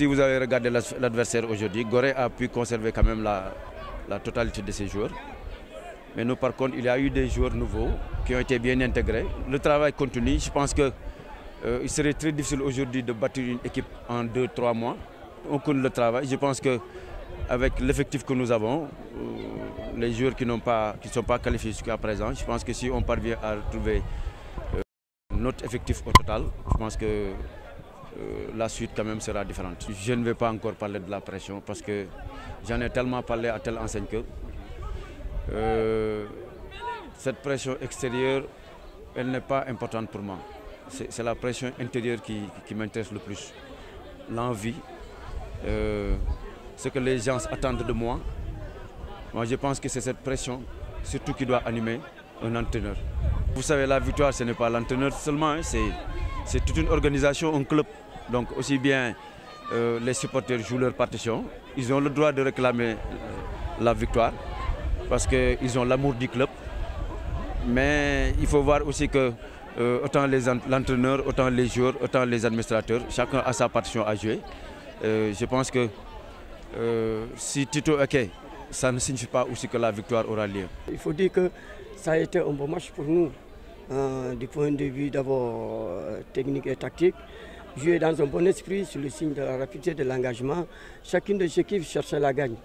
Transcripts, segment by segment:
si vous avez regardé l'adversaire aujourd'hui, Gorée a pu conserver quand même la totalité de ses joueurs. Mais nous, par contre, il y a eu des joueurs nouveaux qui ont été bien intégrés. Le travail continue. Je pense qu'il serait très difficile aujourd'hui de bâtir une équipe en 2-3 mois. On connaît le travail. Je pense qu'avec l'effectif que nous avons, les joueurs qui ne sont pas qualifiés jusqu'à présent, je pense que si on parvient à retrouver notre effectif au total, je pense que la suite quand même sera différente. Je ne vais pas encore parler de la pression parce que j'en ai tellement parlé à telle enseigne que cette pression extérieure, elle n'est pas importante pour moi. C'est la pression intérieure qui m'intéresse le plus. L'envie, ce que les gens attendent de moi. Moi, je pense que c'est cette pression surtout qui doit animer un entraîneur. Vous savez, la victoire, ce n'est pas l'entraîneur seulement, hein, c'est toute une organisation, un club. Donc aussi bien les supporters jouent leur partition, ils ont le droit de réclamer la victoire parce qu'ils ont l'amour du club. Mais il faut voir aussi que autant l'entraîneur, autant les joueurs, autant les administrateurs, chacun a sa partition à jouer. Je pense que si Tito est OK, ça ne signifie pas aussi que la victoire aura lieu. Il faut dire que ça a été un bon match pour nous, du point de vue d'abord technique et tactique. Jouer dans un bon esprit sur le signe de la rapidité de l'engagement. Chacune des équipes cherchait la gagne.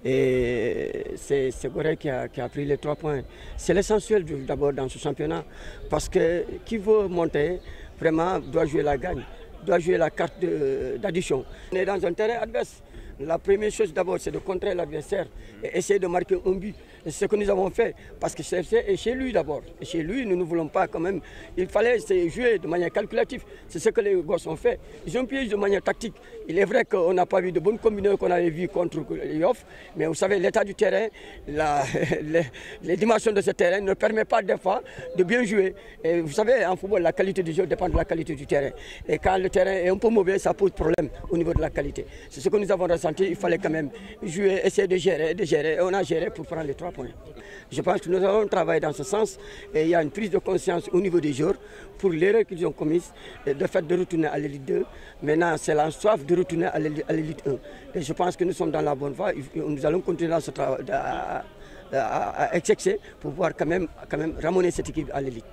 Et c'est Gorée qui a pris les 3 points. C'est l'essentiel d'abord dans ce championnat. Parce que qui veut monter, vraiment doit jouer la gagne, doit jouer la carte d'addition. On est dans un terrain adverse. La première chose d'abord, c'est de contrer l'adversaire et essayer de marquer un but. C'est ce que nous avons fait, parce que CFC est chez lui d'abord. Et chez lui, nous ne voulons pas quand même. Il fallait jouer de manière calculative. C'est ce que les gosses ont fait. Ils ont pu de manière tactique. Il est vrai qu'on n'a pas vu de bonnes combinaisons qu'on avait vues contre les Yoff, mais vous savez, l'état du terrain, les dimensions de ce terrain ne permettent pas des fois de bien jouer. Et vous savez, en football, la qualité du jeu dépend de la qualité du terrain. Et quand le terrain est un peu mauvais, ça pose problème au niveau de la qualité. C'est ce que nous avons ressenti. Il fallait quand même jouer, essayer de gérer, et on a géré pour prendre les 3 points. Je pense que nous avons travaillé dans ce sens et il y a une prise de conscience au niveau des joueurs pour l'erreur qu'ils ont commise, de fait de retourner à l'élite 2. Maintenant, c'est la soif de retourner à l'élite 1. Et je pense que nous sommes dans la bonne voie. Nous allons continuer dans ce travail à exercer pour pouvoir quand même ramener cette équipe à l'élite.